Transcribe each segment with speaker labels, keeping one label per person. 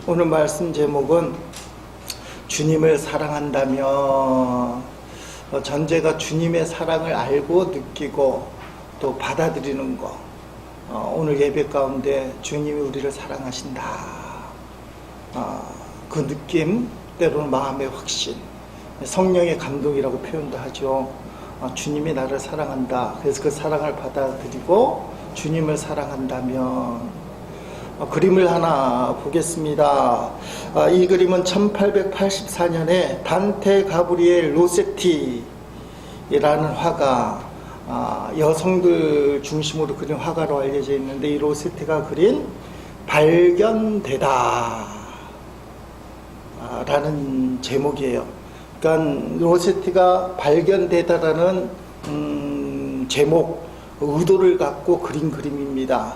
Speaker 1: 오늘 말씀 제목은 주님을 사랑한다면, 전제가 주님의 사랑을 알고 느끼고 또 받아들이는 거. 오늘 예배 가운데 주님이 우리를 사랑하신다. 그 느낌, 때로는 마음의 확신, 성령의 감동이라고 표현도 하죠. 주님이 나를 사랑한다. 그래서 그 사랑을 받아들이고 주님을 사랑한다면, 그림을 하나 보겠습니다. 이 그림은 1884년에 단테 가브리엘 로세티라는 화가, 여성들 중심으로 그린 화가로 알려져 있는데, 이 로세티가 그린 발견되다 라는 제목이에요. 그러니까 로세티가 발견되다라는 제목, 의도를 갖고 그린 그림입니다.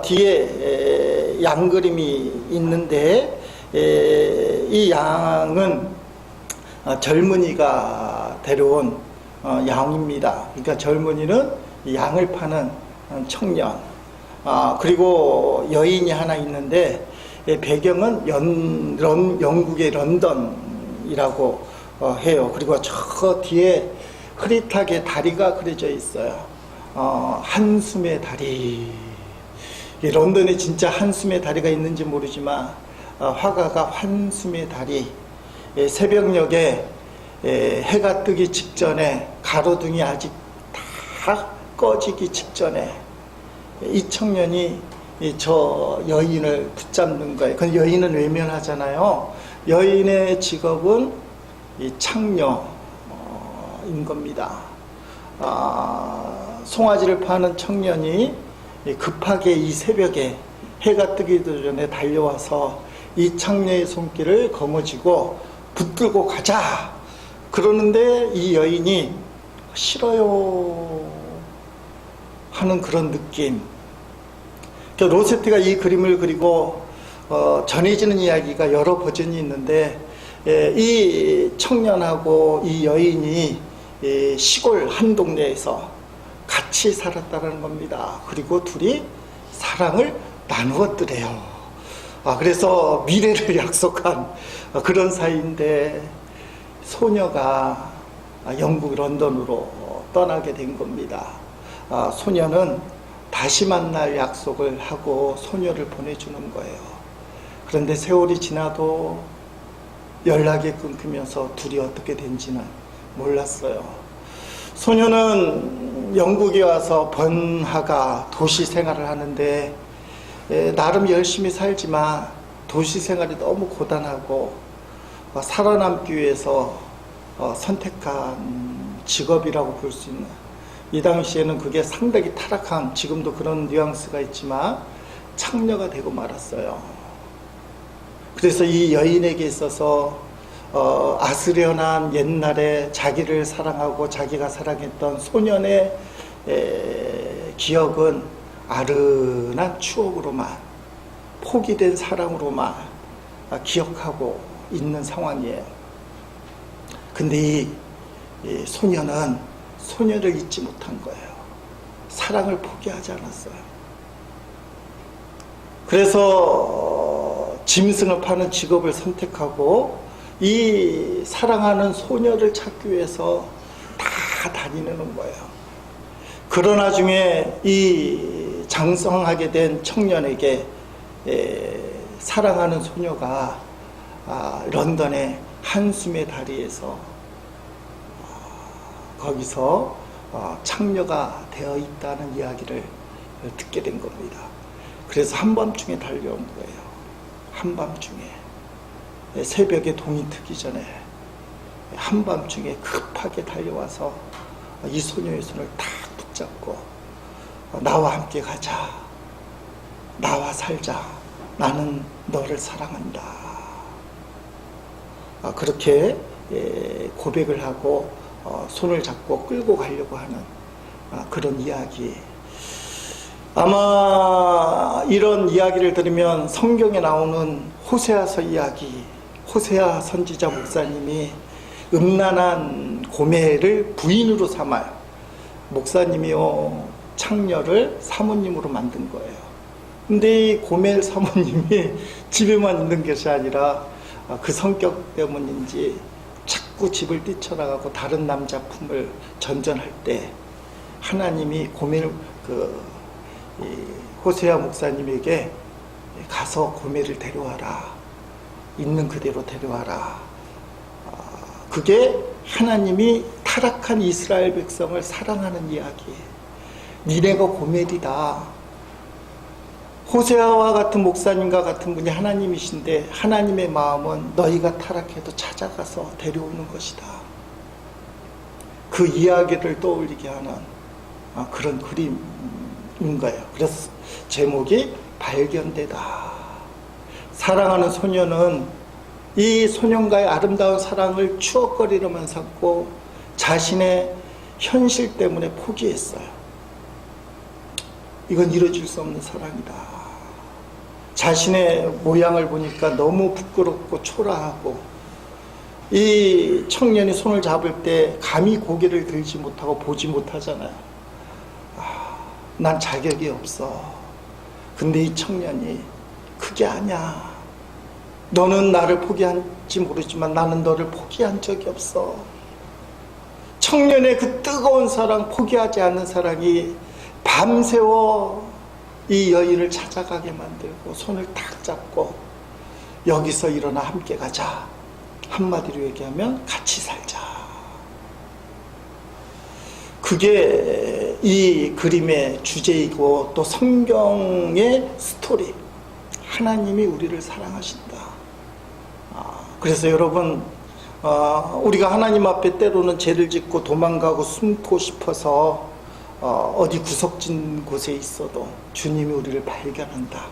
Speaker 1: 뒤에 양 그림이 있는데, 이 양은 젊은이가 데려온 양입니다. 그러니까 젊은이는 양을 파는 청년, 그리고 여인이 하나 있는데, 배경은 영국의 런던이라고 해요. 그리고 저 뒤에 흐릿하게 다리가 그려져 있어요. 한숨의 다리. 런던에 진짜 한숨의 다리가 있는지 모르지만, 화가가 한숨의 다리, 새벽녘에 해가 뜨기 직전에, 가로등이 아직 다 꺼지기 직전에 이 청년이 저 여인을 붙잡는 거예요. 그 여인은 외면하잖아요. 여인의 직업은 이 창녀인 겁니다. 송아지를 파는 청년이 급하게 이 새벽에 해가 뜨기도 전에 달려와서 이 창녀의 손길을 거머쥐고 붙들고 가자 그러는데, 이 여인이 싫어요 하는 그런 느낌. 로세티가 이 그림을 그리고 전해지는 이야기가 여러 버전이 있는데, 이 청년하고 이 여인이 시골 한 동네에서 같이 살았다는 겁니다. 그리고 둘이 사랑을 나누었더래요. 그래서 미래를 약속한 그런 사이인데, 소녀가 영국 런던으로 떠나게 된 겁니다. 소녀는 다시 만날 약속을 하고 소녀를 보내주는 거예요. 그런데 세월이 지나도 연락이 끊기면서 둘이 어떻게 된지는 몰랐어요. 소녀는 영국에 와서 번화가 도시 생활을 하는데, 나름 열심히 살지만 도시 생활이 너무 고단하고, 살아남기 위해서 선택한 직업이라고 볼 수 있는, 이 당시에는 그게 상당히 타락한, 지금도 그런 뉘앙스가 있지만 창녀가 되고 말았어요. 그래서 이 여인에게 있어서 아스련한 옛날에 자기를 사랑하고 자기가 사랑했던 소년의 기억은 아른한 추억으로만, 포기된 사랑으로만 기억하고 있는 상황이에요. 근데 이 소녀는 소녀를 잊지 못한 거예요. 사랑을 포기하지 않았어요. 그래서 짐승을 파는 직업을 선택하고 이 사랑하는 소녀를 찾기 위해서 다 다니는 거예요. 그러나 중에 이 장성하게 된 청년에게 사랑하는 소녀가 런던의 한숨의 다리에서 거기서 창녀가 되어 있다는 이야기를 듣게 된 겁니다. 그래서 한밤중에 달려온 거예요. 한밤중에, 새벽에 동이 트기 전에 한밤중에 급하게 달려와서 이 소녀의 손을 탁 붙잡고, 나와 함께 가자, 나와 살자, 나는 너를 사랑한다, 그렇게 고백을 하고 손을 잡고 끌고 가려고 하는 그런 이야기. 아마 이런 이야기를 들으면 성경에 나오는 호세아서 이야기, 호세아 선지자 목사님이 음란한 고매를 부인으로 삼아요. 목사님이요, 창녀를 사모님으로 만든 거예요. 근데 이 고멜 사모님이 집에만 있는 것이 아니라 그 성격 때문인지 자꾸 집을 뛰쳐나가고 다른 남자 품을 전전할 때 하나님이 고멜 호세아 목사님에게 가서 고멜을 데려와라. 있는 그대로 데려와라. 그게 하나님이 타락한 이스라엘 백성을 사랑하는 이야기예요. 니네가 고멜이다. 호세아와 같은 목사님과 같은 분이 하나님이신데 하나님의 마음은 너희가 타락해도 찾아가서 데려오는 것이다. 그 이야기를 떠올리게 하는 그런 그림인 거예요. 그래서 제목이 발견되다. 사랑하는 소녀는 이 소년과의 아름다운 사랑을 추억거리로만 삼고 자신의 현실 때문에 포기했어요. 이건 이루어질 수 없는 사랑이다. 자신의 모양을 보니까 너무 부끄럽고 초라하고 이 청년이 손을 잡을 때 감히 고개를 들지 못하고 보지 못하잖아요. 난 자격이 없어. 근데 이 청년이 그게 아니야. 너는 나를 포기한지 모르지만 나는 너를 포기한 적이 없어. 청년의 그 뜨거운 사랑, 포기하지 않는 사랑이 밤새워 이 여인을 찾아가게 만들고 손을 탁 잡고 여기서 일어나 함께 가자. 한마디로 얘기하면 같이 살자. 그게 이 그림의 주제이고 또 성경의 스토리. 하나님이 우리를 사랑하신다. 그래서 여러분 우리가 하나님 앞에 때로는 죄를 짓고 도망가고 숨고 싶어서 어디 구석진 곳에 있어도 주님이 우리를 발견한다.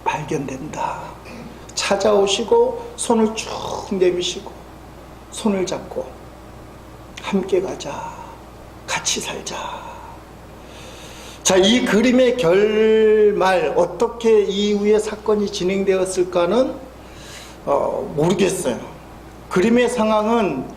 Speaker 1: 발견된다. 찾아오시고 손을 쭉 내미시고 손을 잡고 함께 가자. 같이 살자. 자, 이 그림의 결말 어떻게 이후에 사건이 진행되었을까는 모르겠어요. 그림의 상황은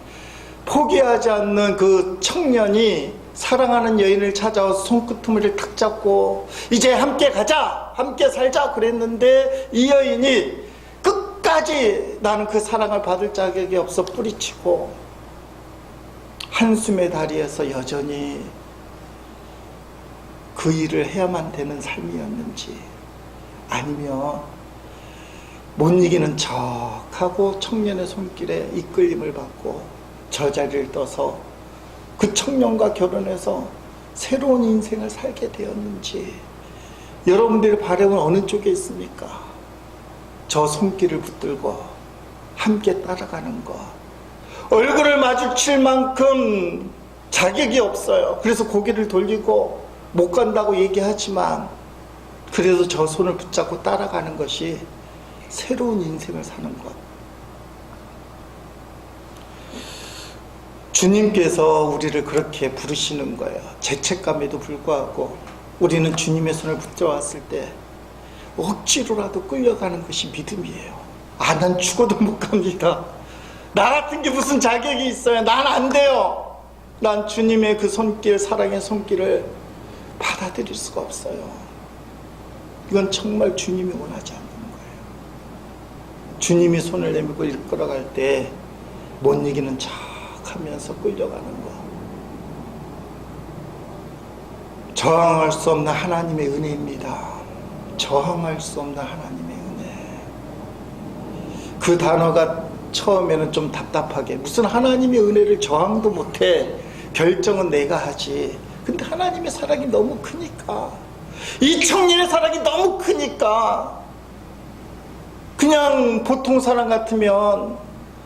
Speaker 1: 포기하지 않는 그 청년이 사랑하는 여인을 찾아와서 손끄트머리를 탁 잡고 이제 함께 가자, 함께 살자 그랬는데 이 여인이 끝까지 나는 그 사랑을 받을 자격이 없어 뿌리치고 한숨의 다리에서 여전히 그 일을 해야만 되는 삶이었는지 아니면 못 이기는 척하고 청년의 손길에 이끌림을 받고 저 자리를 떠서 그 청년과 결혼해서 새로운 인생을 살게 되었는지 여러분들의 바람은 어느 쪽에 있습니까? 저 손길을 붙들고 함께 따라가는 것. 얼굴을 마주칠 만큼 자격이 없어요. 그래서 고개를 돌리고 못 간다고 얘기하지만 그래도 저 손을 붙잡고 따라가는 것이 새로운 인생을 사는 것. 주님께서 우리를 그렇게 부르시는 거예요. 죄책감에도 불구하고 우리는 주님의 손을 붙잡았을 때 억지로라도 끌려가는 것이 믿음이에요. 난 죽어도 못 갑니다. 나 같은 게 무슨 자격이 있어요. 난 안 돼요. 난 주님의 그 손길, 사랑의 손길을 받아들일 수가 없어요. 이건 정말 주님이 원하지 않는 거예요. 주님이 손을 내밀고 이끌어갈 때 못 이기는 척 하면서 끌려가는 거. 저항할 수 없는 하나님의 은혜입니다. 저항할 수 없는 하나님의 은혜. 그 단어가 처음에는 좀 답답하게 무슨 하나님의 은혜를 저항도 못해. 결정은 내가 하지. 근데 하나님의 사랑이 너무 크니까, 이 청년의 사랑이 너무 크니까 그냥 보통 사람 같으면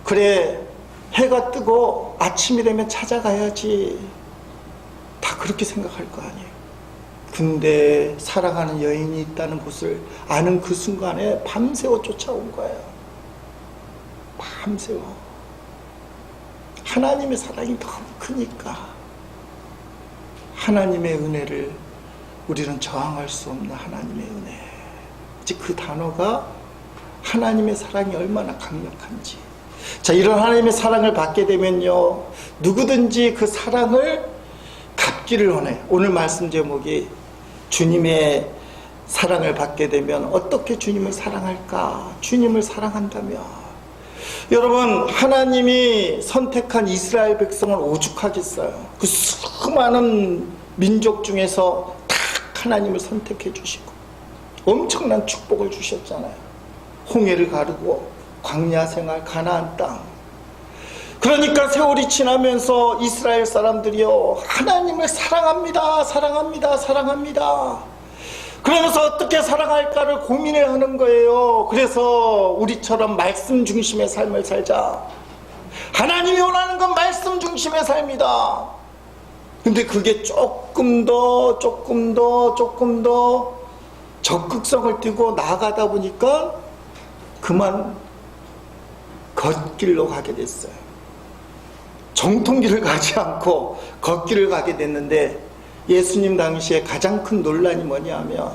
Speaker 1: 그래 해가 뜨고 아침이 되면 찾아가야지 다 그렇게 생각할 거 아니에요. 근데 사랑하는 여인이 있다는 것을 아는 그 순간에 밤새워 쫓아온 거예요. 밤새워. 하나님의 사랑이 너무 크니까 하나님의 은혜를 우리는 저항할 수 없는 하나님의 은혜. 즉 그 단어가 하나님의 사랑이 얼마나 강력한지. 자, 이런 하나님의 사랑을 받게 되면요, 누구든지 그 사랑을 갚기를 원해요. 오늘 말씀 제목이 주님의 사랑을 받게 되면 어떻게 주님을 사랑할까? 주님을 사랑한다면 여러분, 하나님이 선택한 이스라엘 백성을 오죽하겠어요. 그 수많은 민족 중에서 딱 하나님을 선택해 주시고 엄청난 축복을 주셨잖아요. 홍해를 가르고 광야 생활, 가나안 땅. 그러니까 세월이 지나면서 이스라엘 사람들이요, 하나님을 사랑합니다, 사랑합니다, 사랑합니다. 그러면서 어떻게 사랑할까를 고민을 하는 거예요. 그래서 우리처럼 말씀 중심의 삶을 살자. 하나님이 원하는 건 말씀 중심의 삶이다. 근데 그게 조금 더 적극성을 띠고 나아가다 보니까 그만 걷길로 가게 됐어요. 정통길을 가지 않고 걷길을 가게 됐는데, 예수님 당시에 가장 큰 논란이 뭐냐면,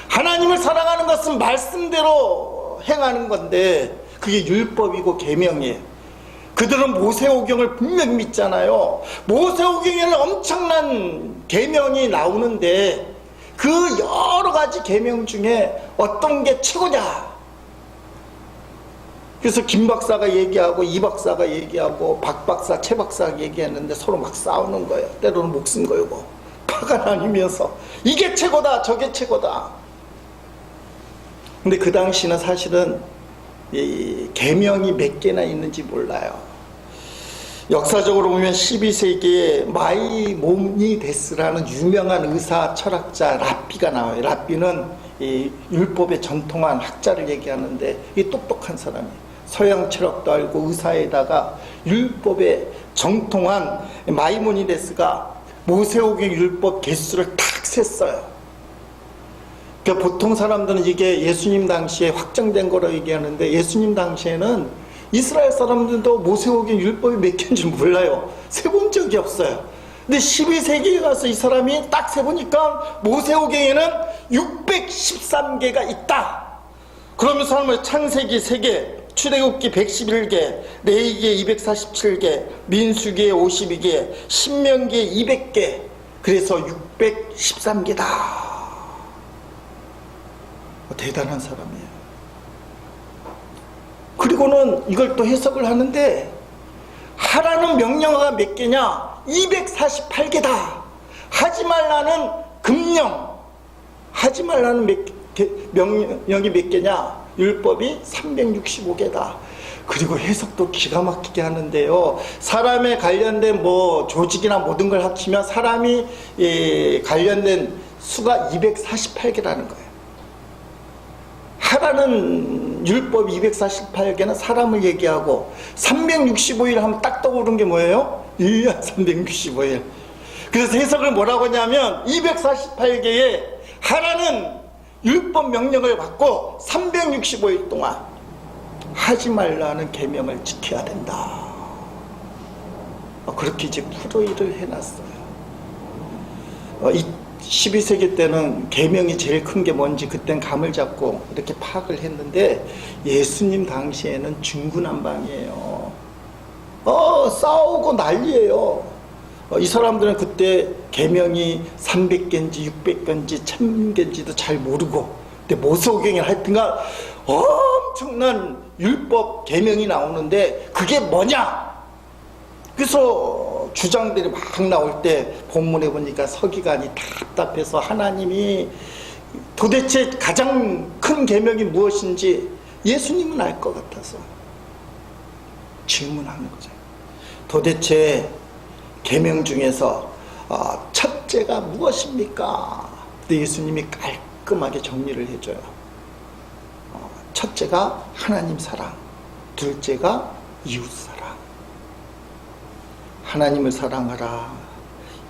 Speaker 1: 하나님을 사랑하는 것은 말씀대로 행하는 건데 그게 율법이고 계명이에요. 그들은 모세오경을 분명히 믿잖아요. 모세오경에는 엄청난 계명이 나오는데 그 여러 가지 계명 중에 어떤 게 최고냐? 그래서 김 박사가 얘기하고 이 박사가 얘기하고 박 박사, 최 박사가 얘기했는데 서로 막 싸우는 거예요. 때로는 목숨 걸고 화가 나뉘면서 이게 최고다, 저게 최고다. 근데 그 당시는 사실은 이 계명이 몇 개나 있는지 몰라요. 역사적으로 보면 12세기에 마이모니데스라는 유명한 의사 철학자 랍비가 나와요. 랍비는 이 율법에 전통한 학자를 얘기하는데 이 똑똑한 사람이에요. 서양 철학도 알고 의사에다가 율법에 정통한 마이모니데스가 모세오경 율법 개수를 탁 셌어요. 그러니까 보통 사람들은 이게 예수님 당시에 확정된 거라고 얘기하는데, 예수님 당시에는 이스라엘 사람들도 모세오경 율법이 몇 개인지 몰라요. 세본 적이 없어요. 근데 12세기에 가서 이 사람이 딱 세보니까 모세오경에는 613개가 있다. 그러면서 사람을 창세기 3개, 출애굽기 111개, 레위기 247개, 민수기 52개, 신명기 200개, 그래서 613개다. 대단한 사람이에요. 그리고는 이걸 또 해석을 하는데, 하라는 명령어가 몇 개냐? 248개다. 하지 말라는 금령, 하지 말라는 명령이 몇 개냐? 율법이 365개다. 그리고 해석도 기가 막히게 하는데요, 사람에 관련된 뭐 조직이나 모든 걸 합치면 사람이 관련된 수가 248개라는 거예요. 하라는 율법 248개는 사람을 얘기하고, 365일 하면 딱 떠오른 게 뭐예요? 1년 365일. 그래서 해석을 뭐라고 하냐면, 248개의 하라는 율법 명령을 받고 365일 동안 하지 말라는 계명을 지켜야 된다. 그렇게 이제 풀이를 해놨어요. 12세기 때는 계명이 제일 큰 게 뭔지 그땐 감을 잡고 이렇게 파악을 했는데, 예수님 당시에는 중구난방이에요. 싸우고 난리예요. 이 사람들은 그때 계명이 300개인지 600개인지 1000개인지도 잘 모르고, 근데 모세오경에 하여튼간 엄청난 율법 계명이 나오는데 그게 뭐냐? 그래서 주장들이 막 나올 때 본문에 보니까 서기관이 답답해서 하나님이 도대체 가장 큰 계명이 무엇인지 예수님은 알 것 같아서 질문하는 거죠. 도대체 계명 중에서 첫째가 무엇입니까? 근데 예수님이 깔끔하게 정리를 해줘요. 첫째가 하나님 사랑, 둘째가 이웃 사랑. 하나님을 사랑하라,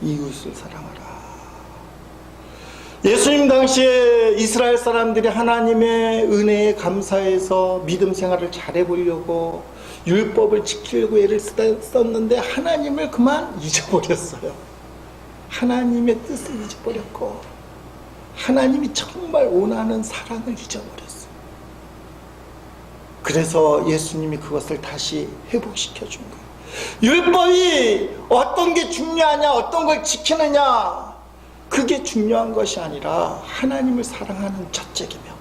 Speaker 1: 이웃을 사랑하라. 예수님 당시에 이스라엘 사람들이 하나님의 은혜에 감사해서 믿음 생활을 잘해보려고 율법을 지키려고 애를 썼는데 하나님을 그만 잊어버렸어요. 하나님의 뜻을 잊어버렸고 하나님이 정말 원하는 사랑을 잊어버렸어요. 그래서 예수님이 그것을 다시 회복시켜 준 거예요. 율법이 어떤 게 중요하냐, 어떤 걸 지키느냐, 그게 중요한 것이 아니라 하나님을 사랑하는 첫째 계명,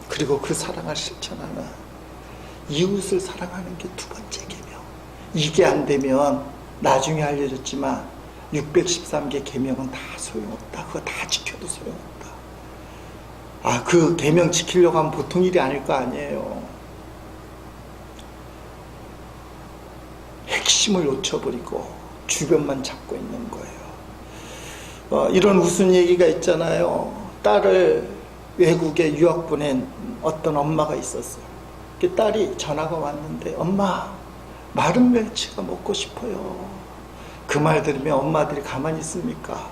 Speaker 1: 그리고 그 사랑을 실천하는 이웃을 사랑하는 게 두 번째 계명. 이게 안 되면 나중에 알려졌지만 613개 계명은 다 소용없다. 그거 다 지켜도 소용없다. 그 계명 지키려고 하면 보통 일이 아닐 거 아니에요. 핵심을 놓쳐버리고 주변만 잡고 있는 거예요. 이런 무슨 얘기가 있잖아요. 딸을 외국에 유학 보낸 어떤 엄마가 있었어요. 그 딸이 전화가 왔는데, 엄마, 마른 멸치가 먹고 싶어요. 그 말 들으면 엄마들이 가만히 있습니까?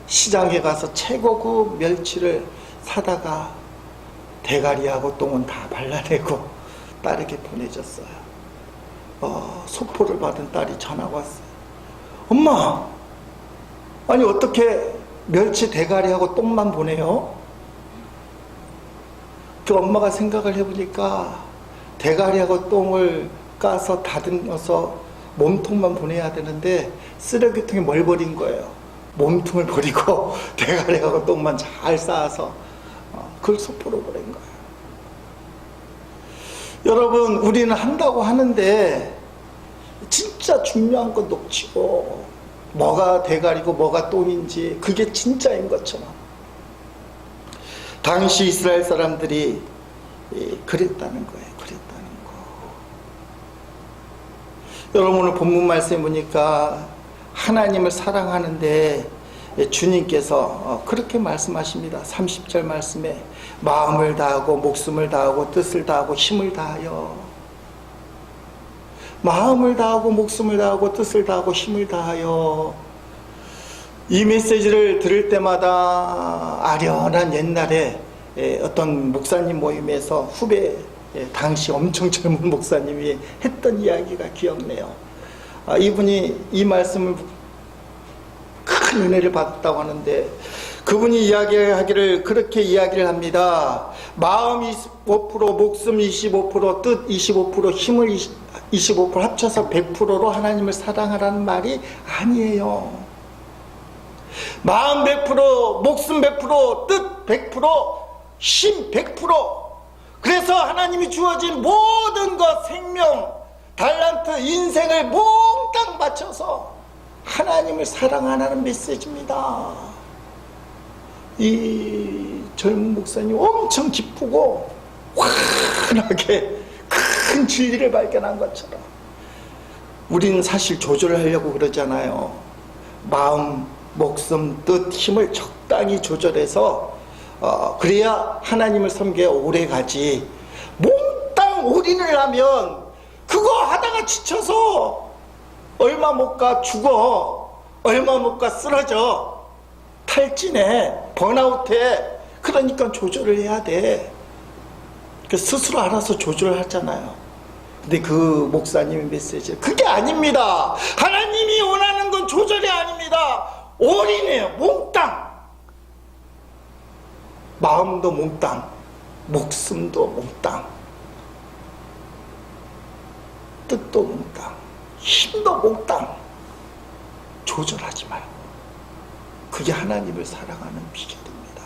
Speaker 1: 시장에 가서 최고급 멸치를 사다가 대가리하고 똥은 다 발라내고 딸에게 보내줬어요. 소포를 받은 딸이 전화가 왔어요. 엄마, 아니 어떻게 멸치 대가리하고 똥만 보내요? 그 엄마가 생각을 해보니까 대가리하고 똥을 까서 다듬어서 몸통만 보내야 되는데 쓰레기통에 뭘 버린 거예요? 몸통을 버리고 대가리하고 똥만 잘 쌓아서 그걸 소포로 보낸 거예요. 여러분, 우리는 한다고 하는데 진짜 중요한 건 놓치고 뭐가 대가리고 뭐가 똥인지 그게 진짜인 것처럼, 당시 이스라엘 사람들이 그랬다는 거예요. 여러분, 오늘 본문 말씀에 보니까 하나님을 사랑하는데 주님께서 그렇게 말씀하십니다. 30절 말씀에 마음을 다하고 목숨을 다하고 뜻을 다하고 힘을 다하여, 마음을 다하고 목숨을 다하고 뜻을 다하고 힘을 다하여. 이 메시지를 들을 때마다 아련한 옛날에 어떤 목사님 모임에서 후배, 당시 엄청 젊은 목사님이 했던 이야기가 기억나요. 이분이 이 말씀을 큰 은혜를 받았다고 하는데, 그분이 이야기하기를 그렇게 이야기를 합니다. 마음 25%, 목숨 25%, 뜻 25%, 힘을 25% 합쳐서 100%로 하나님을 사랑하라는 말이 아니에요. 마음 100%, 목숨 100%, 뜻 100%, 힘 100%. 그래서 하나님이 주어진 모든 것, 생명, 달란트, 인생을 몽땅 바쳐서 하나님을 사랑하라는 메시지입니다. 이 젊은 목사님 엄청 기쁘고 환하게 큰 진리를 발견한 것처럼, 우리는 사실 조절하려고 그러잖아요. 마음, 목숨, 뜻, 힘을 적당히 조절해서 그래야 하나님을 섬겨 오래 가지. 몽땅 올인을 하면 그거 하다가 지쳐서 얼마 못 가 죽어, 얼마 못 가 쓰러져, 탈진해, 번아웃해. 그러니까 조절을 해야 돼. 스스로 알아서 조절을 하잖아요. 근데 그 목사님의 메시지, 그게 아닙니다. 하나님이 원하는 건 조절이 아닙니다. 올인해요. 몽땅. 마음도 몽땅, 목숨도 몽땅, 뜻도 몽땅, 힘도 몽땅. 조절하지 말고. 그게 하나님을 사랑하는 비결입니다.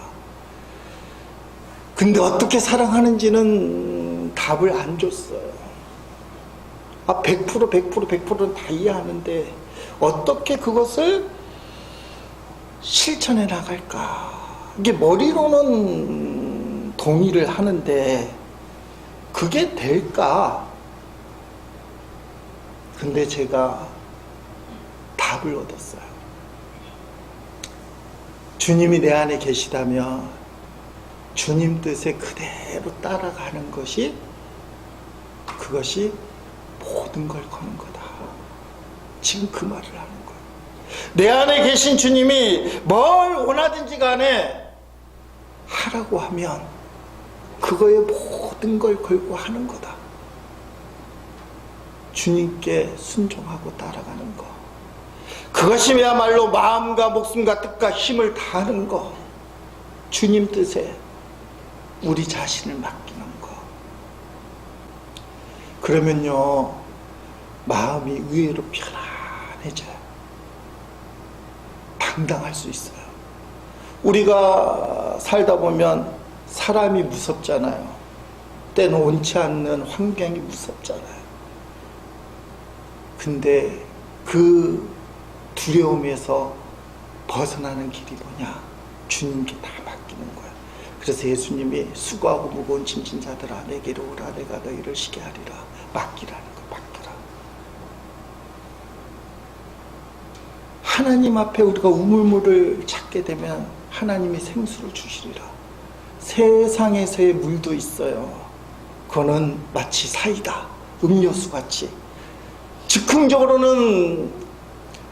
Speaker 1: 근데 어떻게 사랑하는지는 답을 안 줬어요. 100%, 100%는 다 이해하는데 어떻게 그것을 실천해 나갈까? 이게 머리로는 동의를 하는데 그게 될까? 근데 제가 답을 얻었어요. 주님이 내 안에 계시다면 주님 뜻에 그대로 따라가는 것이, 그것이 모든 걸 거는 거다. 지금 그 말을 하는 거예요. 내 안에 계신 주님이 뭘 원하든지 간에 하라고 하면 그거에 모든 걸 걸고 하는 거다. 주님께 순종하고 따라가는 거, 그것이야말로 마음과 목숨과 뜻과 힘을 다하는 거, 주님 뜻에 우리 자신을 맡기는 거. 그러면요, 마음이 의외로 편안해져요. 당당할 수 있어요. 우리가 살다 보면 사람이 무섭잖아요. 때는 원치 않는 환경이 무섭잖아요. 근데 그 두려움에서 벗어나는 길이 뭐냐? 주님께 다 맡기는 거야. 그래서 예수님이 수고하고 무거운 짐진 자들아 내게로 오라 내가 너희를 쉬게 하리라. 맡기라는 거, 맡기라. 하나님 앞에 우리가 우물물을 찾게 되면 하나님이 생수를 주시리라. 세상에서의 물도 있어요. 그거는 마치 사이다, 음료수같이 즉흥적으로는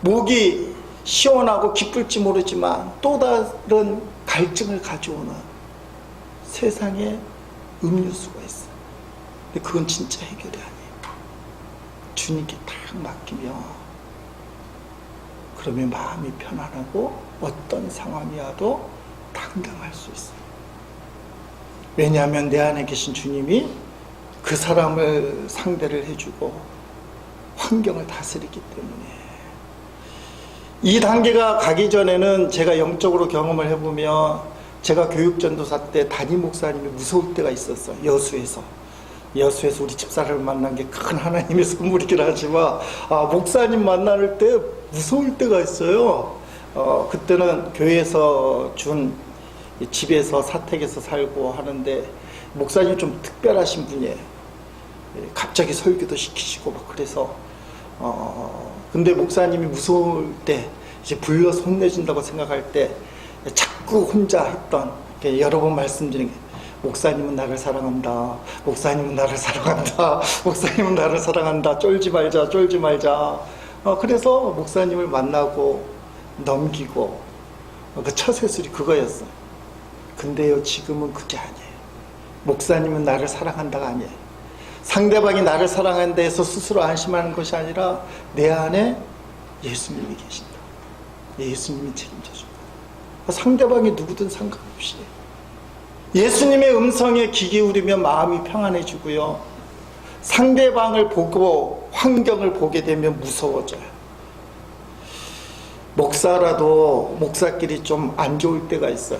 Speaker 1: 목이 시원하고 기쁠지 모르지만 또 다른 갈증을 가져오는 세상에 음료수가 있어요. 근데 그건 진짜 해결이 아니에요. 주님께 딱 맡기면 그러면 마음이 편안하고 어떤 상황이 와도 당당할 수 있어요. 왜냐하면 내 안에 계신 주님이 그 사람을 상대를 해주고 환경을 다스리기 때문에. 이 단계가 가기 전에는 제가 영적으로 경험을 해보면 제가 교육전도사 때 담임 목사님이 무서울 때가 있었어요. 여수에서 우리 집사람을 만난 게 큰 하나님의 선물이긴 하지만 목사님 만날 때 무서울 때가 있어요. 그때는 교회에서 준 집에서 사택에서 살고 하는데 목사님 좀 특별하신 분이에요. 갑자기 설교도 시키시고 막 그래서 근데 목사님이 무서울 때 이제 불러서 혼내준다고 생각할 때 자꾸 혼자 했던 여러 번 말씀드린 게 목사님은 나를 사랑한다. 목사님은 나를 사랑한다. 목사님은 나를 사랑한다. 쫄지 말자. 그래서 목사님을 만나고 넘기고 그 첫 예술이 그거였어요. 근데요 지금은 그게 아니에요. 목사님은 나를 사랑한다가 아니에요. 상대방이 나를 사랑한다 해서 스스로 안심하는 것이 아니라 내 안에 예수님이 계신다. 예수님이 책임져준다. 상대방이 누구든 상관없이 예수님의 음성에 귀 기울이면 마음이 평안해지고요. 상대방을 보고 환경을 보게 되면 무서워져요. 목사라도 목사끼리 좀 안 좋을 때가 있어요.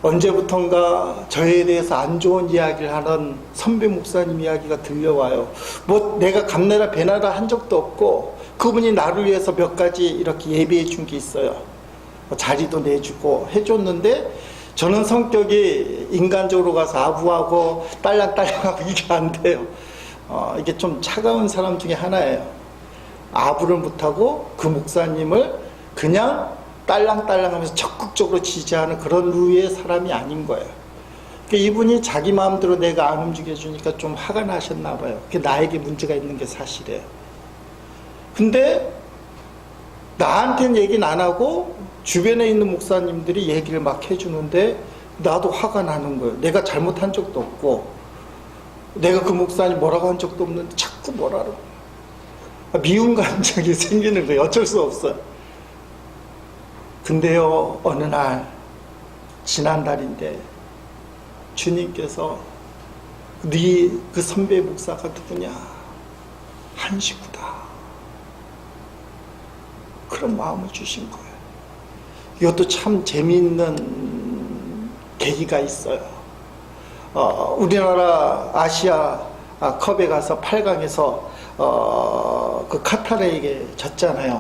Speaker 1: 언제부턴가 저에 대해서 안 좋은 이야기를 하는 선배 목사님 이야기가 들려와요. 뭐 내가 감내라 배나라 한 적도 없고 그분이 나를 위해서 몇 가지 이렇게 예비해 준 게 있어요. 자리도 내주고 해줬는데 저는 성격이 인간적으로 가서 아부하고 딸랑딸랑하고 이게 안 돼요. 이게 좀 차가운 사람 중에 하나예요. 아부를 못하고 그 목사님을 그냥 딸랑딸랑하면서 적극적으로 지지하는 그런 류의 사람이 아닌 거예요. 그러니까 이분이 자기 마음대로 내가 안 움직여주니까 좀 화가 나셨나 봐요. 그게 나에게 문제가 있는 게 사실이에요. 근데 나한테는 얘기는 안 하고 주변에 있는 목사님들이 얘기를 막 해주는데 나도 화가 나는 거예요. 내가 잘못한 적도 없고 내가 그 목사님 뭐라고 한 적도 없는데 자꾸 뭐라고 미운 감정이 생기는 거예요. 어쩔 수 없어요. 근데요 어느 날 지난달인데 주님께서 네 그 선배 목사가 누구냐? 한 식구다. 그런 마음을 주신 거예요. 이것도 참 재미있는 계기가 있어요. 우리나라 아시아 컵에 가서 8강에서 그 카타르에게 졌잖아요.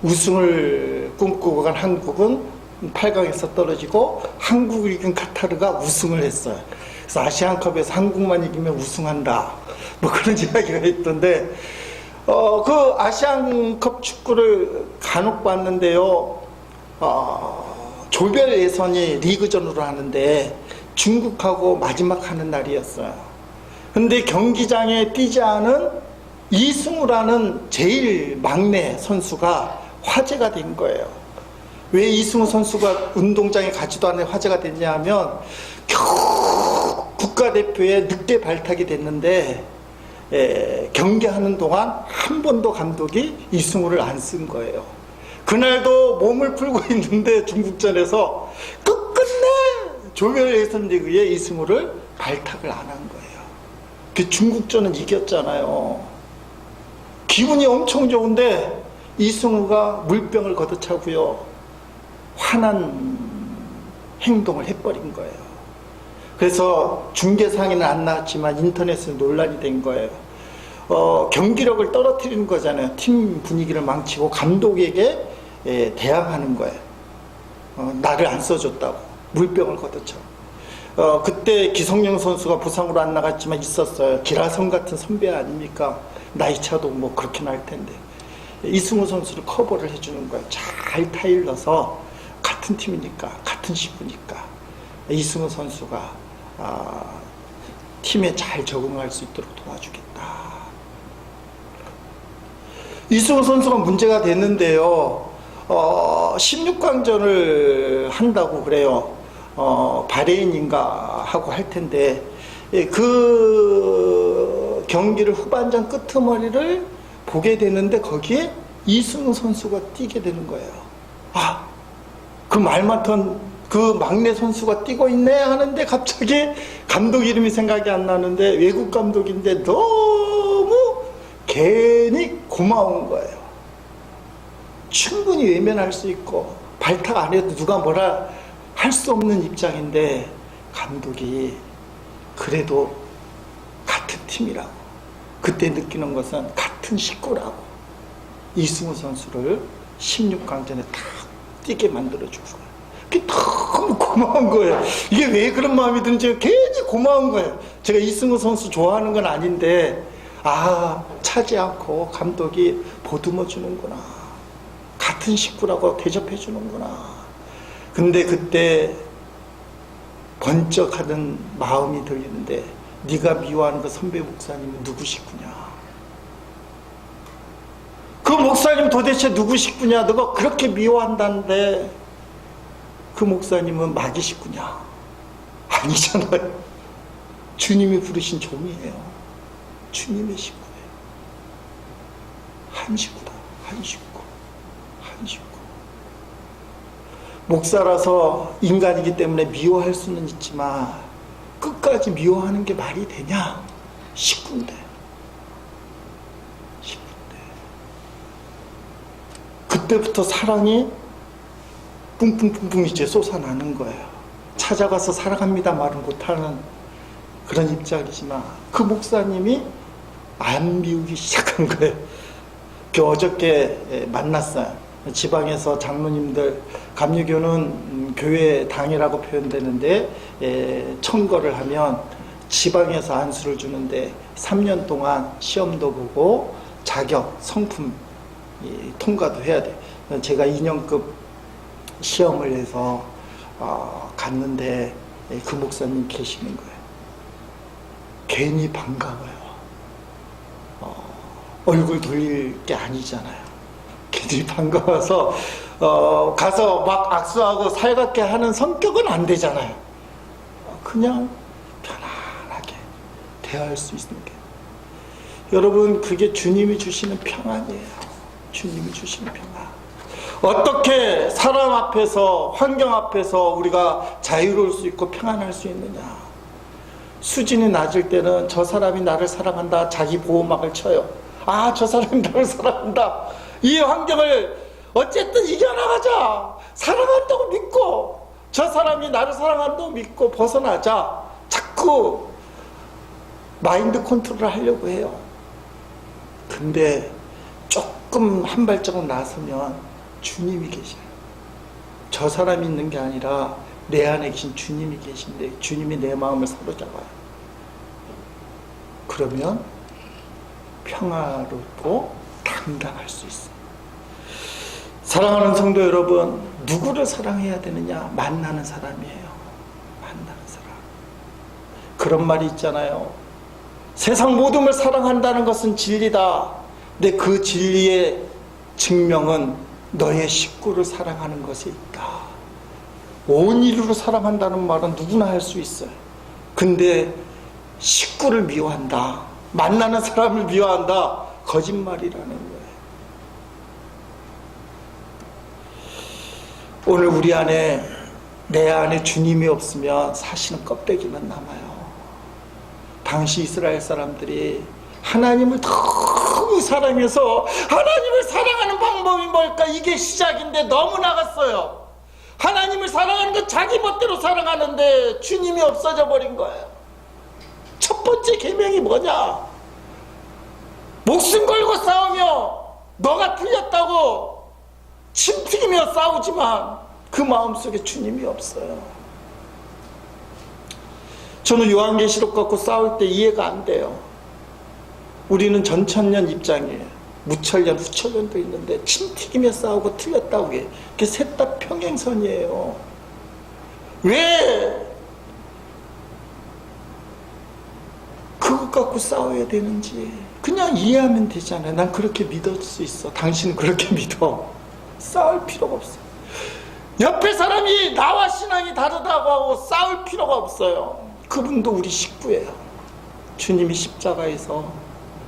Speaker 1: 우승을 꿈꾸고 간 한국은 8강에서 떨어지고 한국을 이긴 카타르가 우승을 했어요. 그래서 아시안컵에서 한국만 이기면 우승한다. 뭐 그런 이야기가 있던데 그 아시안컵 축구를 간혹 봤는데요. 조별 예선이 리그전으로 하는데 중국하고 마지막 하는 날이었어요. 근데 경기장에 뛰지 않은 이승우라는 제일 막내 선수가 화제가 된 거예요. 왜 이승우 선수가 운동장에 가지도 않은 화제가 됐냐 하면 겨우 국가대표에 늑대 발탁이 됐는데 경기하는 동안 한 번도 감독이 이승우를 안 쓴 거예요. 그날도 몸을 풀고 있는데 중국전에서 끝끝내 조별 예선 리그에 이승우를 발탁을 안 한 거예요. 그 중국전은 이겼잖아요. 기분이 엄청 좋은데 이승우가 물병을 걷어차고요. 화난 행동을 해버린 거예요. 그래서 중계상에는 안 나왔지만 인터넷에 논란이 된 거예요. 경기력을 떨어뜨리는 거잖아요. 팀 분위기를 망치고 감독에게 대항하는 거예요. 나를 안 써줬다고 물병을 걷어쳐. 그때 기성용 선수가 부상으로 안 나갔지만 있었어요. 기라성 같은 선배 아닙니까? 나이 차도 뭐 그렇게 날 텐데 이승우 선수를 커버를 해주는 거예요. 잘 타일러서 같은 팀이니까 같은 식구니까 이승우 선수가 팀에 잘 적응할 수 있도록 도와주겠다. 이승우 선수가 문제가 됐는데요. 16강전을 한다고 그래요. 바레인인가 하고 할 텐데 그 경기를 후반전 끄트머리를 보게 되는데 거기에 이승우 선수가 뛰게 되는 거예요. 그 말 많던 그 막내 선수가 뛰고 있네 하는데 갑자기 감독 이름이 생각이 안 나는데 외국 감독인데 너무 괜히 고마운 거예요. 충분히 외면할 수 있고 발탁 안 해도 누가 뭐라 할 수 없는 입장인데 감독이 그래도 같은 팀이라고 그때 느끼는 것은 같은 식구라고 이승우 선수를 16강전에 딱 뛰게 만들어주고 그게 너무 고마운 거예요. 이게 왜 그런 마음이 드는지 괜히 고마운 거예요. 제가 이승우 선수 좋아하는 건 아닌데 차지 않고 감독이 보듬어 주는구나. 같은 식구라고 대접해 주는구나. 근데 그때 번쩍하는 마음이 들리는데 네가 미워하는 그 선배 목사님은 누구 식구냐? 그 목사님 도대체 누구 식구냐? 너가 그렇게 미워한다는데 그 목사님은 마귀 식구냐? 아니잖아요. 주님이 부르신 종이에요. 주님의 식구예요. 한 식구다. 한 식구. 한 식구. 목사라서 인간이기 때문에 미워할 수는 있지만 끝까지 미워하는 게 말이 되냐? 식구인데. 그때부터 사랑이 뿡뿡뿡뿡 이제 솟아나는 거예요. 찾아가서 사랑합니다 말은 못하는 그런 입장이지만 그 목사님이 안 미우기 시작한 거예요. 어저께 만났어요. 지방에서 장로님들, 감리교는 교회 당이라고 표현되는데 청거를 하면 지방에서 안수를 주는데 3년 동안 시험도 보고 자격, 성품 통과도 해야 돼. 제가 2년급 시험을 해서 갔는데 그 목사님 계시는 거예요. 괜히 반가워요. 얼굴 돌릴 게 아니잖아요. 걔들이 반가워서 가서 막 악수하고 살갑게 하는 성격은 안 되잖아요. 그냥 편안하게 대화할 수 있는 게 여러분 그게 주님이 주시는 평안이에요. 주님이 주시는 평안. 어떻게 사람 앞에서 환경 앞에서 우리가 자유로울 수 있고 평안할 수 있느냐. 수준이 낮을 때는 저 사람이 나를 사랑한다 자기 보호막을 쳐요. 저 사람이 나를 사랑한다. 이 환경을 어쨌든 이겨나가자. 사랑한다고 믿고 저 사람이 나를 사랑한다고 믿고 벗어나자. 자꾸 마인드 컨트롤을 하려고 해요. 근데 조금 한 발자국 나서면 주님이 계셔요. 저 사람이 있는 게 아니라 내 안에 계신 주님이 계신데 주님이 내 마음을 사로잡아요. 그러면 평화롭고 당당할 수 있어요. 사랑하는 성도 여러분, 누구를 사랑해야 되느냐? 만나는 사람이에요. 만나는 사람. 그런 말이 있잖아요. 세상 모든 걸 사랑한다는 것은 진리다. 근데 그 진리의 증명은 너의 식구를 사랑하는 것에 있다. 온 인류를 사랑한다는 말은 누구나 할 수 있어요. 근데 식구를 미워한다. 만나는 사람을 미워한다. 거짓말이라는 거예요. 오늘 우리 안에 내 안에 주님이 없으면 사실은 껍데기만 남아요. 당시 이스라엘 사람들이 하나님을 너무 사랑해서 하나님을 사랑하는 방법이 뭘까? 이게 시작인데 너무 나갔어요. 하나님을 사랑하는 건 자기 멋대로 사랑하는데 주님이 없어져 버린 거예요. 첫 번째 계명이 뭐냐? 목숨 걸고 싸우며 너가 틀렸다고 침 튀기며 싸우지만 그 마음속에 주님이 없어요. 저는 요한계시록 갖고 싸울 때 이해가 안 돼요. 우리는 전천년 입장이에요. 무천년, 후천년도 있는데 침 튀기며 싸우고 틀렸다고 해. 그게 셋 다 평행선이에요. 왜 그것 갖고 싸워야 되는지 그냥 이해하면 되잖아요. 난 그렇게 믿을 수 있어. 당신은 그렇게 믿어. 싸울 필요가 없어. 옆에 사람이 나와 신앙이 다르다고 하고 싸울 필요가 없어요. 그분도 우리 식구예요. 주님이 십자가에서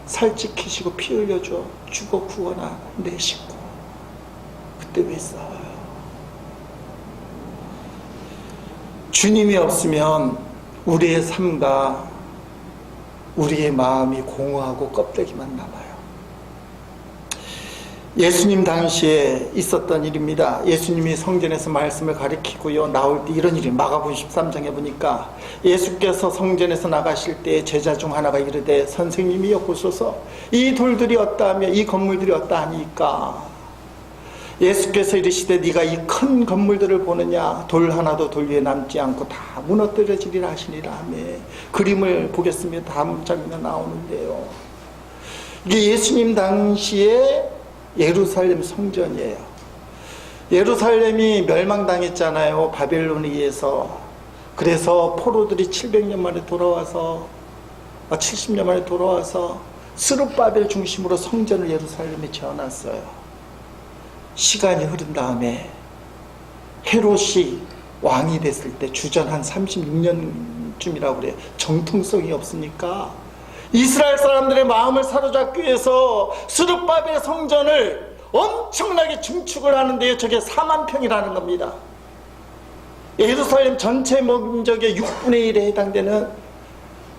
Speaker 1: 살 찢기시고 피 흘려줘 죽어 구원한 내 식구. 그때 왜 싸워요? 주님이 없으면 우리의 삶과 우리의 마음이 공허하고 껍데기만 남아요. 예수님 당시에 있었던 일입니다. 예수님이 성전에서 말씀을 가르치고요 나올 때 이런 일이 마가복음 13장에 보니까 예수께서 성전에서 나가실 때 제자 중 하나가 이르되 선생님이여 보소서 이 돌들이 어떠하며 이 건물들이 어떠하니까 예수께서 이르시되 네가 이 큰 건물들을 보느냐 돌 하나도 돌 위에 남지 않고 다 무너뜨려지리라 하시니라 하며 그림을 보겠습니다. 다음 장면 나오는데요. 이게 예수님 당시에 예루살렘 성전이에요. 예루살렘이 멸망당했잖아요. 바벨론에 의해서. 그래서 포로들이 700년 만에 돌아와서 70년 만에 돌아와서 스룹바벨 중심으로 성전을 예루살렘에 지어놨어요. 시간이 흐른 다음에 헤롯이 왕이 됐을 때 주전 한 36년쯤이라고 그래요. 정통성이 없으니까 이스라엘 사람들의 마음을 사로잡기 위해서 스룹바벨 성전을 엄청나게 증축을 하는데요. 저게 4만 평이라는 겁니다. 예루살렘 전체 면적의 6분의 1에 해당되는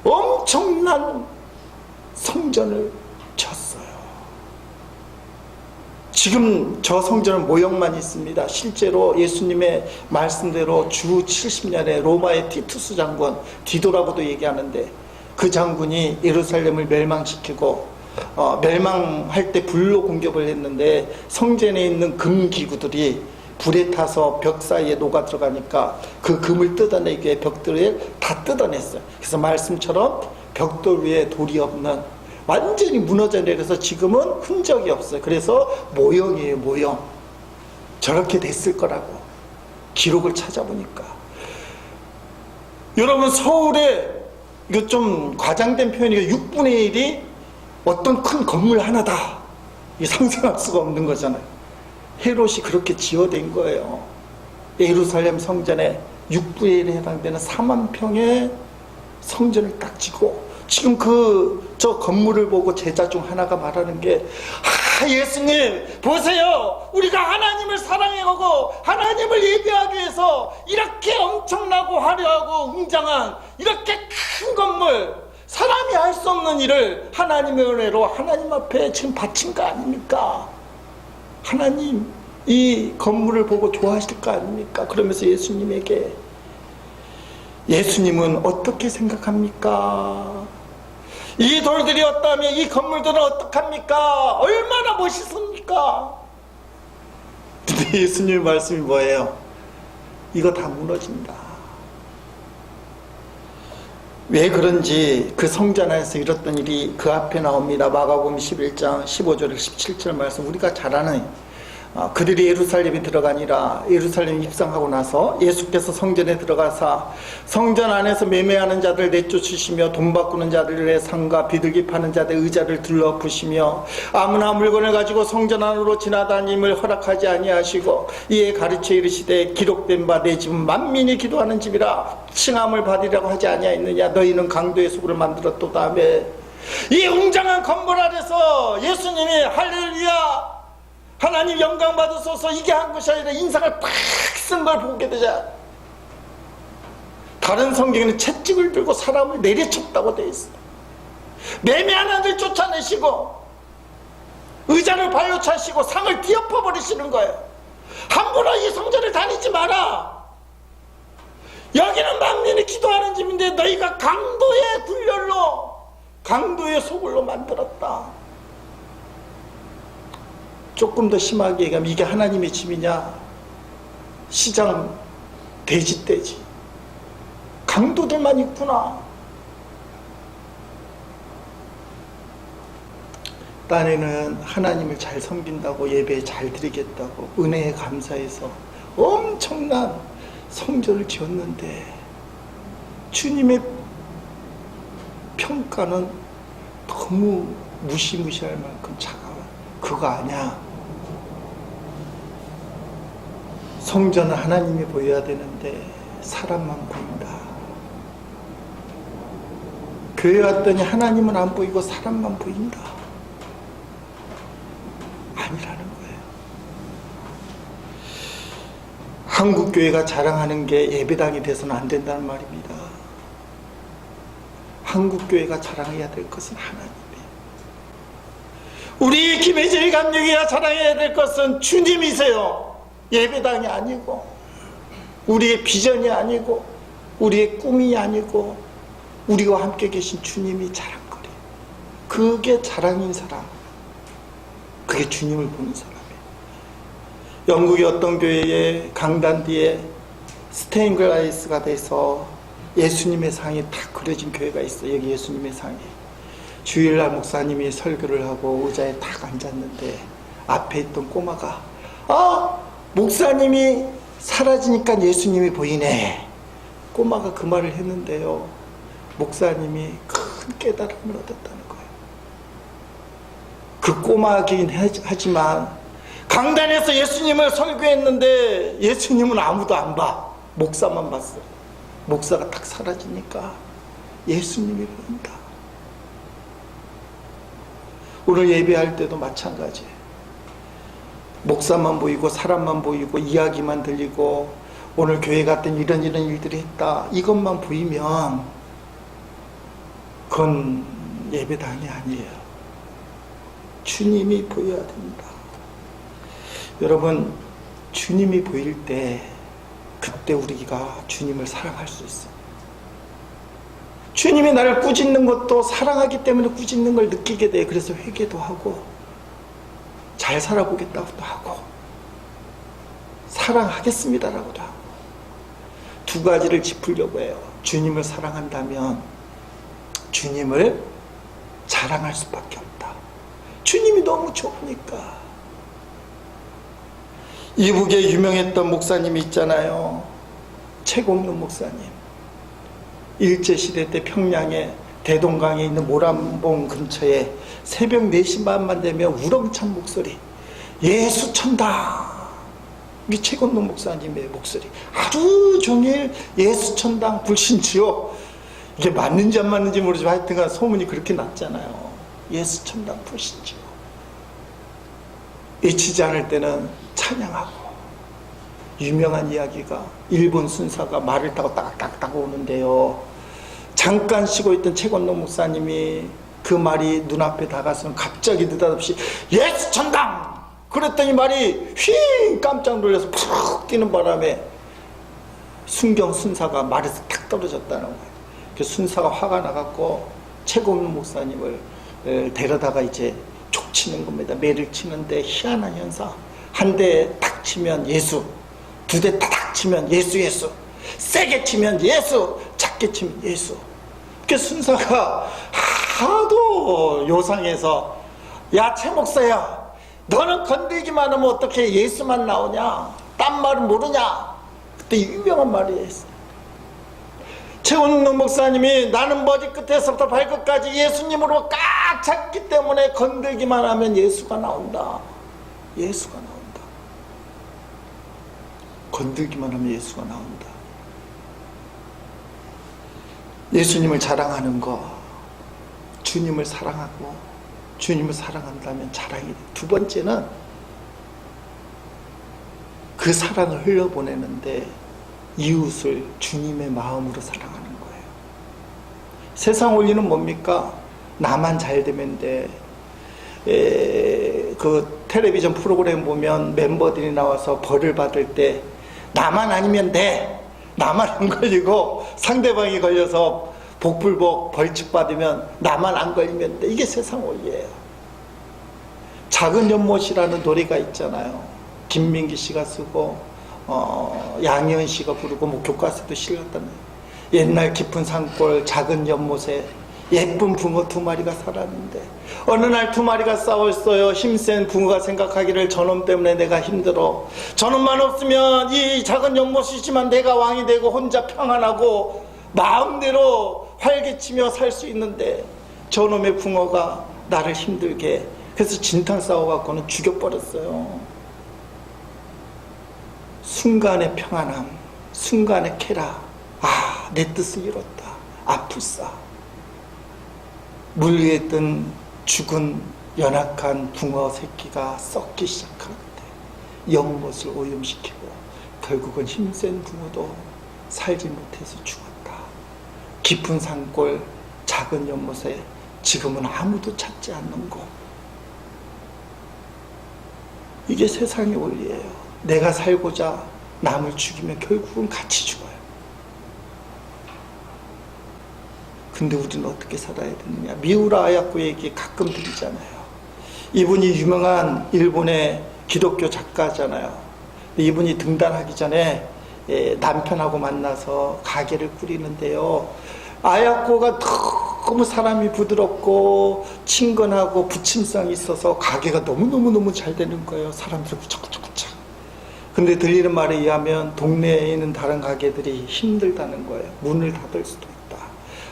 Speaker 1: 엄청난 성전을 쳤어요. 지금 저 성전은 모형만 있습니다. 실제로 예수님의 말씀대로 주 70년에 로마의 티투스 장군, 디도라고도 얘기하는데 그 장군이 예루살렘을 멸망시키고 멸망할 때 불로 공격을 했는데 성전에 있는 금기구들이 불에 타서 벽 사이에 녹아 들어가니까 그 금을 뜯어내기 위해 벽들을 다 뜯어냈어요. 그래서 말씀처럼 벽돌 위에 돌이 없는 완전히 무너져 내려서 지금은 흔적이 없어요. 그래서 모형이에요. 모형. 저렇게 됐을 거라고 기록을 찾아보니까. 여러분 서울에 이거 좀 과장된 표현이고 6분의 1이 어떤 큰 건물 하나다. 이게 상상할 수가 없는 거잖아요. 헤롯이 그렇게 지어낸 거예요. 예루살렘 성전에 6분의 1에 해당되는 4만 평의 성전을 딱 짓고 지금 저 건물을 보고 제자 중 하나가 말하는 게 예수님 보세요. 우리가 하나님을 사랑하고 하나님을 예배하기 위해서 이렇게 엄청나고 화려하고 웅장한 이렇게 큰 건물 사람이 할 수 없는 일을 하나님의 은혜로 하나님 앞에 지금 바친 거 아닙니까? 하나님 이 건물을 보고 좋아하실 거 아닙니까? 그러면서 예수님은 어떻게 생각합니까? 이 돌들이 어떠하며 이 건물들은 어떡합니까? 얼마나 멋있습니까? 근데 예수님의 말씀이 뭐예요? 이거 다 무너진다. 왜 그런지 그 성전 안에서 일었던 일이 그 앞에 나옵니다. 마가복음 11장 15절 17절 말씀 우리가 잘 아는 그들이 예루살렘에 들어가니라. 예루살렘 입성하고 나서 예수께서 성전에 들어가사 성전 안에서 매매하는 자들 내쫓으시며 돈 바꾸는 자들의 상가 비둘기 파는 자들의 의자를 둘러부시며 아무나 물건을 가지고 성전 안으로 지나다님을 허락하지 아니하시고 이에 가르쳐 이르시되 기록된 바 내 집은 만민이 기도하는 집이라 칭함을 받으려고 하지 아니하였느냐. 너희는 강도의 속을 만들었도다 하며 이 웅장한 건물 아래서 예수님이 할렐루야 하나님 영광 받으소서 이게 한 것이 아니라 인상을 팍 쓴 걸 보게 되자. 다른 성경에는 채찍을 들고 사람을 내리쳤다고 되어 있어요. 매매하는 자들 쫓아내시고 의자를 발로 차시고 상을 뒤엎어 버리시는 거예요. 함부로 이 성전을 다니지 마라. 여기는 만민이 기도하는 집인데 너희가 강도의 굴렬로, 강도의 소굴로 만들었다. 조금 더 심하게 얘기하면 이게 하나님의 집이냐? 시장 돼지떼지. 강도들만 있구나. 딴에는 하나님을 잘 섬긴다고, 예배 잘 드리겠다고 은혜에 감사해서 엄청난 성전을 지었는데 주님의 평가는 너무 무시무시할 만큼 차가워. 그거 아니야. 성전은 하나님이 보여야 되는데 사람만 보인다. 교회 왔더니 하나님은 안 보이고 사람만 보인다. 아니라는 거예요. 한국교회가 자랑하는 게 예배당이 돼서는 안 된다는 말입니다. 한국교회가 자랑해야 될 것은 하나님이에요. 우리 김혜질 감독이가 자랑해야 될 것은 주님이세요. 예배당이 아니고, 우리의 비전이 아니고, 우리의 꿈이 아니고, 우리와 함께 계신 주님이 자랑거리. 그게 자랑인 사람. 그게 주님을 보는 사람이에요. 영국의 어떤 교회에 강단 뒤에 스테인글라스가 돼서 예수님의 상이 딱 그려진 교회가 있어요. 여기 예수님의 상이. 주일날 목사님이 설교를 하고 의자에 딱 앉았는데 앞에 있던 꼬마가 목사님이 사라지니까 예수님이 보이네. 꼬마가 그 말을 했는데요, 목사님이 큰 깨달음을 얻었다는 거예요. 그 꼬마긴 하지만 강단에서 예수님을 설교했는데 예수님은 아무도 안 봐. 목사만 봤어. 목사가 딱 사라지니까 예수님이 보인다. 오늘 예배할 때도 마찬가지예요. 목사만 보이고 사람만 보이고 이야기만 들리고 오늘 교회 갔더니 이런 일들이 했다, 이것만 보이면 그건 예배당이 아니에요. 주님이 보여야 됩니다. 여러분, 주님이 보일 때 그때 우리가 주님을 사랑할 수 있어요. 주님이 나를 꾸짖는 것도 사랑하기 때문에 꾸짖는 걸 느끼게 돼. 그래서 회개도 하고 잘 살아보겠다고도 하고 사랑하겠습니다라고도 하고. 두 가지를 짚으려고 해요. 주님을 사랑한다면 주님을 자랑할 수밖에 없다. 주님이 너무 좋으니까. 이북에 유명했던 목사님이 있잖아요. 최공룡 목사님. 일제시대 때 평양에 대동강에 있는 모란봉 근처에 새벽 4시 반만 되면 우렁찬 목소리, 예수천당. 이게 최공룡 목사님의 목소리. 하루 종일 예수천당 불신지옥. 이게 맞는지 안 맞는지 모르지만 하여튼간 소문이 그렇게 났잖아요. 예수천당 불신지옥. 잊히지 않을 때는 찬양하고. 유명한 이야기가 일본 순사가 말을 타고 딱딱딱 오는데요, 잠깐 쉬고 있던 최건동 목사님이 그 말이 눈앞에 다가서면 갑자기 느닷없이 예수천당! 그랬더니 말이 휙 깜짝 놀라서 푹 뛰는 바람에 순경 순사가 말에서 탁 떨어졌다는 거예요. 그 순사가 화가 나갖고 최건동 목사님을 데려다가 이제 족치는 겁니다. 매를 치는데 희한한 현상. 한 대 탁 치면 예수, 두 대 탁 치면 예수, 세게 치면 예수, 작게 치면 예수. 그 순사가 하도 요상해서, 야 최 목사야, 너는 건들기만 하면 어떻게 예수만 나오냐? 딴 말은 모르냐? 그때 유명한 말이에요. 최원웅 목사님이 나는 머리끝에서부터 발끝까지 예수님으로 꽉 찼기 때문에 건들기만 하면 예수가 나온다. 예수가 나온다. 건들기만 하면 예수가 나온다. 예수님을 자랑하는 거, 주님을 사랑하고 주님을 사랑한다면 자랑이 돼. 두 번째는 그 사랑을 흘려보내는데 이웃을 주님의 마음으로 사랑하는 거예요. 세상 원리는 뭡니까? 나만 잘 되면 돼. 그 텔레비전 프로그램 보면 멤버들이 나와서 벌을 받을 때 나만 아니면 돼, 나만 안 걸리고 상대방이 걸려서 복불복 벌칙 받으면 나만 안 걸리면 돼. 이게 세상 원리예요. 작은 연못이라는 노래가 있잖아요. 김민기 씨가 쓰고 양희은 씨가 부르고 뭐 교과서도 실렸다는. 옛날 깊은 산골 작은 연못에 예쁜 붕어 2마리가 살았는데 어느 날 2마리가 싸웠어요. 힘센 붕어가 생각하기를 저놈 때문에 내가 힘들어. 저놈만 없으면 이 작은 연못이지만 내가 왕이 되고 혼자 평안하고 마음대로 활개치며 살 수 있는데 저놈의 붕어가 나를 힘들게 해. 그래서 진탕 싸워갖고는 죽여버렸어요. 순간의 평안함, 순간의 쾌락. 아, 내 뜻을 이뤘다. 아프싸. 물 위에 뜬 죽은 연약한 붕어 새끼가 썩기 시작하는데 연못을 오염시키고 결국은 힘센 붕어도 살지 못해서 죽었다. 깊은 산골 작은 연못에 지금은 아무도 찾지 않는 곳. 이게 세상의 원리예요. 내가 살고자 남을 죽이면 결국은 같이 죽어요. 근데 우리는 어떻게 살아야 되느냐. 미우라 아야코 얘기 가끔 드리잖아요. 이분이 유명한 일본의 기독교 작가잖아요. 이분이 등단하기 전에 남편하고 만나서 가게를 꾸리는데요. 아야코가 너무 사람이 부드럽고 친근하고 부침성이 있어서 가게가 너무너무 잘 되는 거예요. 사람들이 부쩍부쩍부쩍. 근데 들리는 말에 의하면 동네에 있는 다른 가게들이 힘들다는 거예요. 문을 닫을 수도 있다.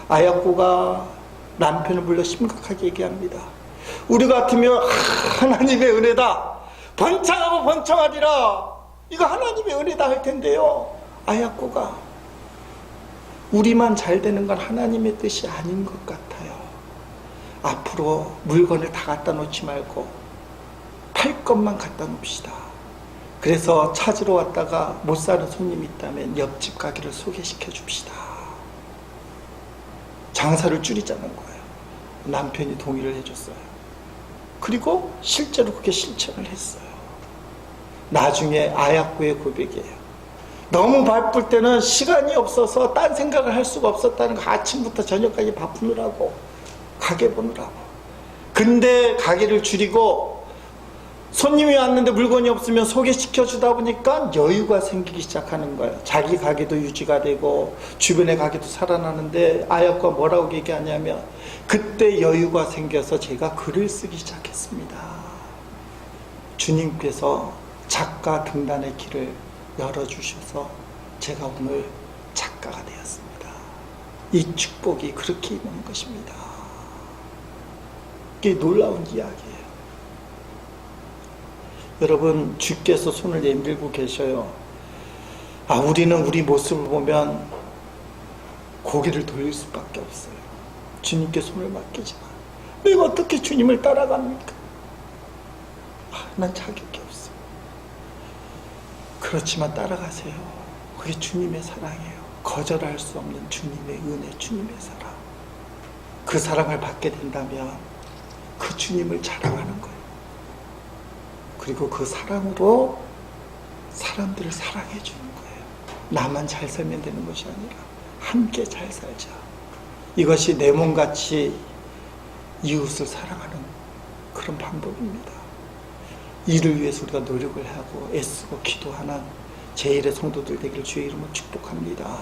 Speaker 1: 아야코가 남편을 불러 심각하게 얘기합니다. 우리 같으면 하나님의 은혜다. 번창하고 번창하리라. 이거 하나님의 은혜다 할 텐데요. 아야코가 우리만 잘 되는 건 하나님의 뜻이 아닌 것 같아요. 앞으로 물건을 다 갖다 놓지 말고 팔 것만 갖다 놓읍시다. 그래서 찾으러 왔다가 못 사는 손님이 있다면 옆집 가게를 소개시켜 줍시다. 장사를 줄이자는 거예요. 남편이 동의를 해줬어요. 그리고 실제로 그게 실천을 했어요. 나중에 아야코의 고백이에요. 너무 바쁠 때는 시간이 없어서 딴 생각을 할 수가 없었다는 거. 아침부터 저녁까지 바쁘느라고, 가게 보느라고. 근데 가게를 줄이고 손님이 왔는데 물건이 없으면 소개시켜 주다 보니까 여유가 생기기 시작하는 거예요. 자기 가게도 유지가 되고 주변의 가게도 살아나는데 아야코가 뭐라고 얘기하냐면 그때 여유가 생겨서 제가 글을 쓰기 시작했습니다. 주님께서 작가 등단의 길을 열어주셔서 제가 오늘 작가가 되었습니다. 이 축복이 그렇게 있는 것입니다. 이게 놀라운 이야기예요. 여러분, 주께서 손을 내밀고 계셔요. 우리는 우리 모습을 보면 고개를 돌릴 수밖에 없어요. 주님께 손을 맡기지만 내가 어떻게 주님을 따라갑니까? 난 자격이 없어요. 그렇지만 따라가세요. 그게 주님의 사랑이에요. 거절할 수 없는 주님의 은혜, 주님의 사랑. 그 사랑을 받게 된다면 그 주님을 자랑하는 거예요. 그리고 그 사랑으로 사람들을 사랑해 주는 거예요. 나만 잘 살면 되는 것이 아니라 함께 잘 살자. 이것이 내 몸같이 이웃을 사랑하는 그런 방법입니다. 이를 위해서 우리가 노력을 하고 애쓰고 기도하는 제1의 성도들 되기를 주의 이름으로 축복합니다.